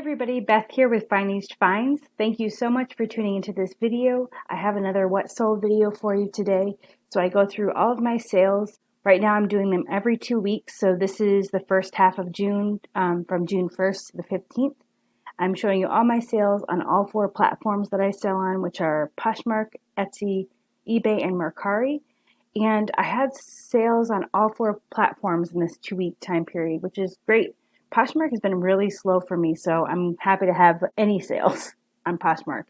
Everybody, Beth here with Finest Finds. Thank you so much for tuning into this video. I have another What Sold video for you today. So I go through all of my sales. Right now I'm doing them every 2 weeks. So this is the first half of June, from June 1st to the 15th. I'm showing you all my sales on all 4 platforms that I sell on, which are Poshmark, Etsy, eBay, and Mercari. And I had sales on all 4 platforms in this 2-week time period, which is great. Poshmark has been really slow for me, so I'm happy to have any sales on Poshmark.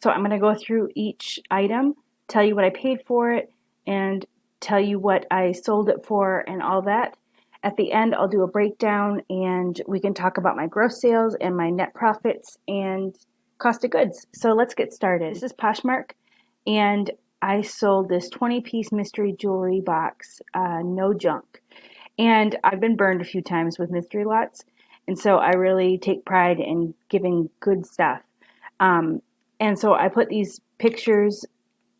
So I'm going to go through each item, tell you what I paid for it, and tell you what I sold it for and all that. At the end, I'll do a breakdown, and we can talk about my gross sales and my net profits and cost of goods. So let's get started. This is Poshmark, and I sold this 20-piece mystery jewelry box, no junk. And I've been burned a few times with mystery lots, and so I really take pride in giving good stuff. And so I put these pictures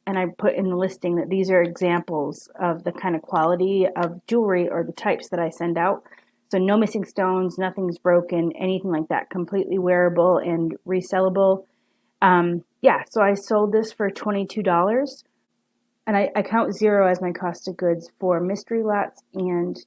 and I put in the listing that these are examples of the kind of quality of jewelry or the types that I send out. So no missing stones, nothing's broken, anything like that, completely wearable and resellable. So I sold this for $22, and I count 0 as my cost of goods for mystery lots and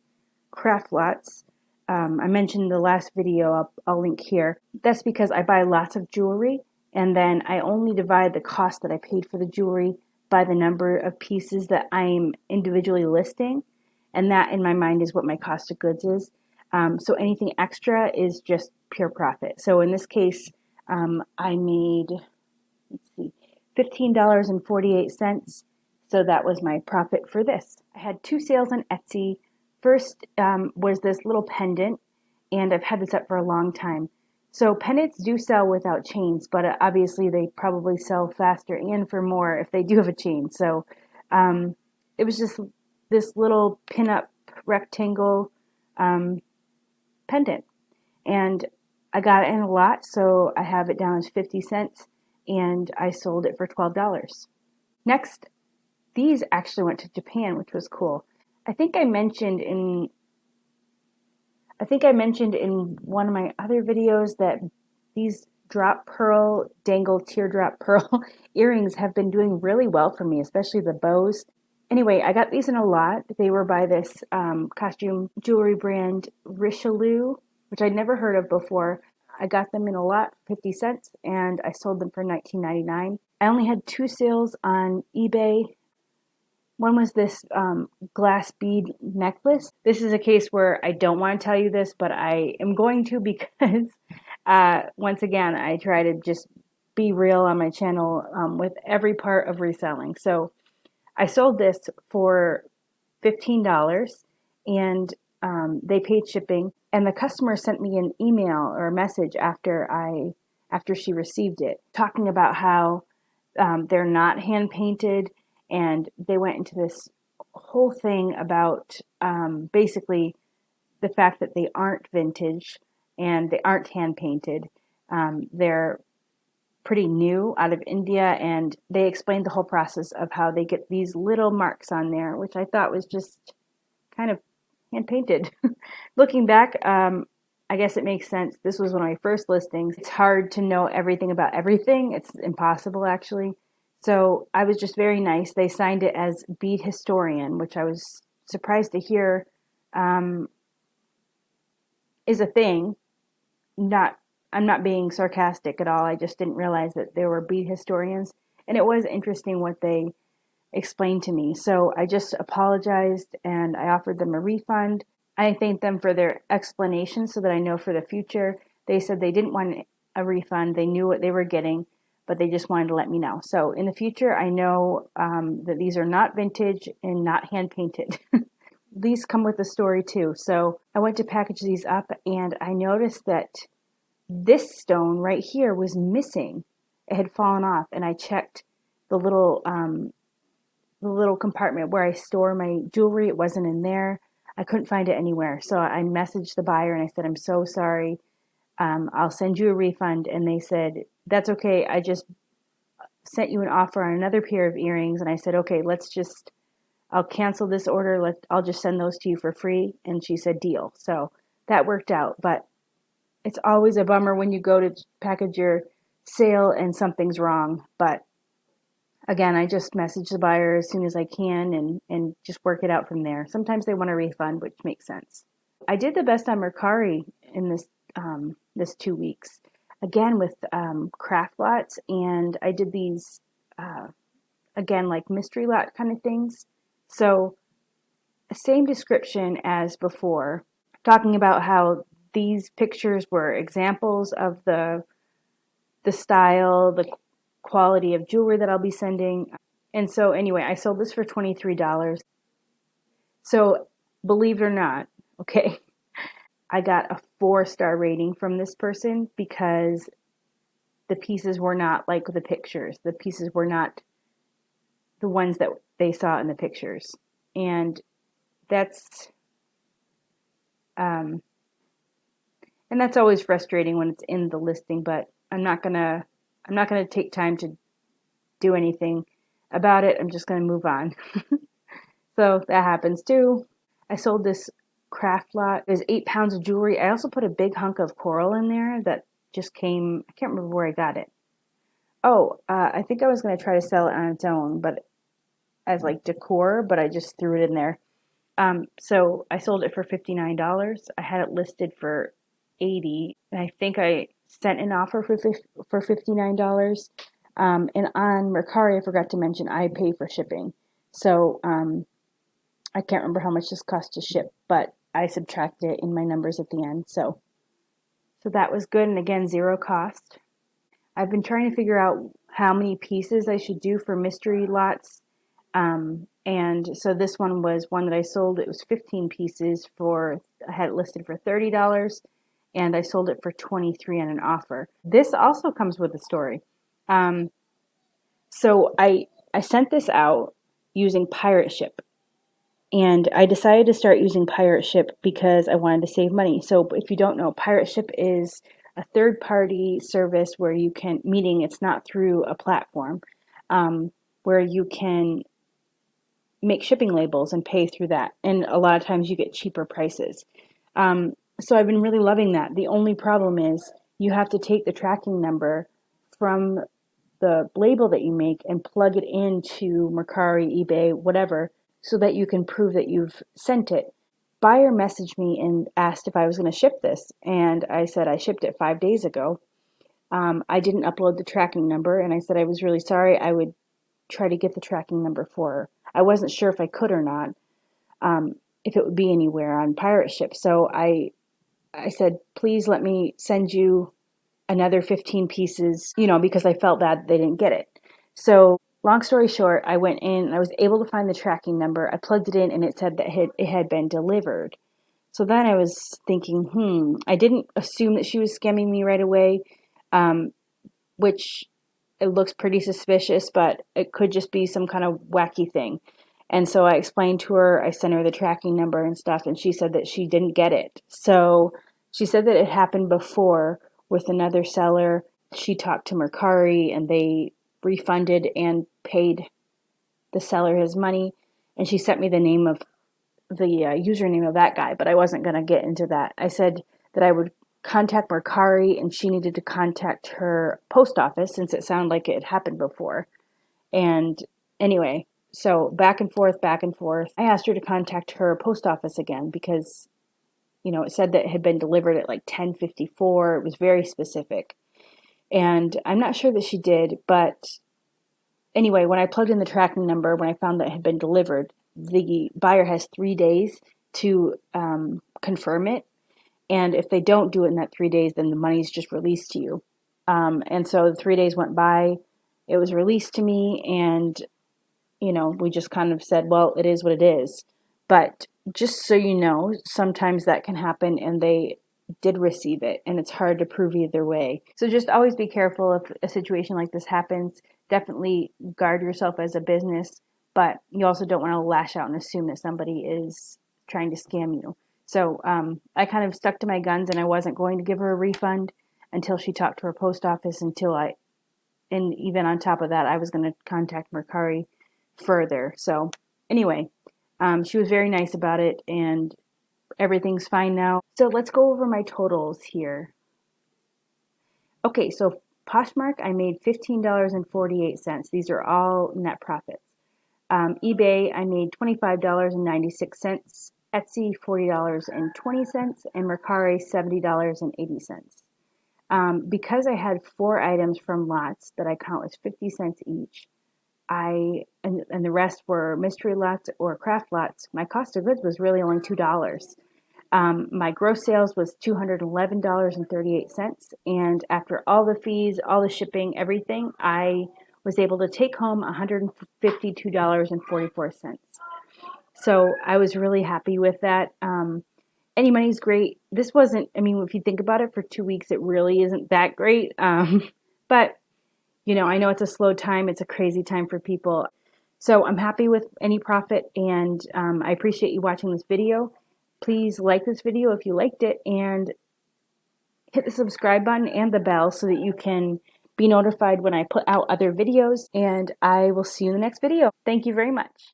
craft lots. I mentioned in the last video, I'll link here. That's because I buy lots of jewelry, and then I only divide the cost that I paid for the jewelry by the number of pieces that I'm individually listing, and that in my mind is what my cost of goods is. So anything extra is just pure profit. So in this case, I made, $15.48. So that was my profit for this. I had 2 sales on Etsy. First was this little pendant, and I've had this up for a long time. So pendants do sell without chains, but obviously they probably sell faster and for more if they do have a chain. So it was just this little pin-up rectangle pendant, and I got it in a lot, so I have it down as 50 cents, and I sold it for $12. Next, these actually went to Japan, which was cool. I think I mentioned in one of my other videos that these drop pearl, dangle teardrop pearl earrings have been doing really well for me, especially the bows. Anyway, I got these in a lot. They were by this costume jewelry brand Richelieu, which I'd never heard of before. I got them in a lot for 50 cents, and I sold them for $19.99. I only had 2 sales on eBay. One was this glass bead necklace. This is a case where I don't want to tell you this, but I am going to because once again, I try to just be real on my channel with every part of reselling. So I sold this for $15, and they paid shipping. And the customer sent me an email or a message after she received it, talking about how they're not hand painted. And they went into this whole thing about basically the fact that they aren't vintage and they aren't hand painted. They're pretty new out of India, and they explained the whole process of how they get these little marks on there, which I thought was just kind of hand painted. Looking back, I guess it makes sense. This was one of my first listings. It's hard to know everything about everything. It's impossible, actually. So I was just very nice. They signed it as bead historian, which I was surprised to hear is a thing. I'm not being sarcastic at all. I just didn't realize that there were bead historians. And it was interesting what they explained to me. So I just apologized and I offered them a refund. I thanked them for their explanation so that I know for the future. They said they didn't want a refund. They knew what they were getting, but they just wanted to let me know. So in the future, I know that these are not vintage and not hand painted. These come with a story too. So I went to package these up, and I noticed that this stone right here was missing. It had fallen off, and I checked the little compartment where I store my jewelry. It wasn't in there. I couldn't find it anywhere. So I messaged the buyer and I said, I'm so sorry. I'll send you a refund. And they said, that's okay. I just sent you an offer on another pair of earrings. And I said, okay, I'll cancel this order. I'll just send those to you for free. And she said, deal. So that worked out. But it's always a bummer when you go to package your sale and something's wrong. But again, I just message the buyer as soon as I can and just work it out from there. Sometimes they want a refund, which makes sense. I did the best on Mercari in this 2 weeks, again with craft lots, and I did these again like mystery lot kind of things. So same description as before, talking about how these pictures were examples of the style, the quality of jewelry that I'll be sending. And so anyway, I sold this for $23. So believe it or not, okay, I got a 4-star rating from this person because the pieces were not like the pictures. The pieces were not the ones that they saw in the pictures. And that's um, and that's always frustrating when it's in the listing, but I'm not gonna take time to do anything about it. I'm just gonna move on. So that happens too. I sold this craft lot. There's 8 pounds of jewelry. I also put a big hunk of coral in there that just came. I can't remember where I got it. Oh, I think I was gonna try to sell it on its own, but as like decor, but I just threw it in there. So I sold it for $59. I had it listed for $80, and I think I sent an offer for $59. And on Mercari, I forgot to mention I pay for shipping. So I can't remember how much this cost to ship, but I subtracted it in my numbers at the end. So that was good, and again, zero cost. I've been trying to figure out how many pieces I should do for mystery lots. And so this one was one that I sold. It was 15 pieces I had it listed for $30, and I sold it for $23 on an offer. This also comes with a story. So I sent this out using Pirate Ship, and I decided to start using Pirate Ship because I wanted to save money. So if you don't know, Pirate Ship is a third-party service where you can, meaning it's not through a platform, where you can make shipping labels and pay through that. And a lot of times you get cheaper prices. So I've been really loving that. The only problem is you have to take the tracking number from the label that you make and plug it into Mercari, eBay, whatever, so that you can prove that you've sent it. Buyer messaged me and asked if I was going to ship this, and I said I shipped it 5 days ago. I didn't upload the tracking number, and I said I was really sorry. I would try to get the tracking number for her. I wasn't sure if I could or not, if it would be anywhere on Pirate Ship. So I said, please let me send you another 15 pieces, because I felt bad they didn't get it. So long story short, I went in, I was able to find the tracking number. I plugged it in and it said that it had been delivered. So then I was thinking, I didn't assume that she was scamming me right away, which it looks pretty suspicious, but it could just be some kind of wacky thing. And so I explained to her, I sent her the tracking number and stuff, and she said that she didn't get it. So she said that it happened before with another seller. She talked to Mercari and they refunded and paid the seller his money. And she sent me the name of the username of that guy, but I wasn't going to get into that. I said that I would contact Mercari and she needed to contact her post office since it sounded like it had happened before. And anyway, so back and forth, back and forth. I asked her to contact her post office again because, it said that it had been delivered at like 10:54. It was very specific. And I'm not sure that she did, but anyway, when I plugged in the tracking number, when I found that it had been delivered, the buyer has 3 days to confirm it. And if they don't do it in that 3 days, then the money's just released to you. And so the 3 days went by, it was released to me, and, we just kind of said, well, it is what it is. But just so you know, sometimes that can happen and they did receive it, and it's hard to prove either way. So just always be careful if a situation like this happens. Definitely guard yourself as a business, but you also don't want to lash out and assume that somebody is trying to scam you. So I kind of stuck to my guns, and I wasn't going to give her a refund until she talked to her post office, and even on top of that, I was going to contact Mercari further. So anyway, she was very nice about it, and everything's fine now. So let's go over my totals here. Okay, so Poshmark, I made $15.48. These are all net profits. eBay, I made $25.96. Etsy, $40.20. And Mercari, $70.80. Because I had 4 items from lots that I count as 50 cents each, and the rest were mystery lots or craft lots, my cost of goods was really only $2. My gross sales was $211.38, and after all the fees, all the shipping, everything, I was able to take home $152.44. So I was really happy with that. Any money's great. This wasn't, I mean, if you think about it, for 2 weeks, it really isn't that great. But I know it's a slow time. It's a crazy time for people. So I'm happy with any profit, and I appreciate you watching this video. Please like this video if you liked it, and hit the subscribe button and the bell so that you can be notified when I put out other videos, and I will see you in the next video. Thank you very much.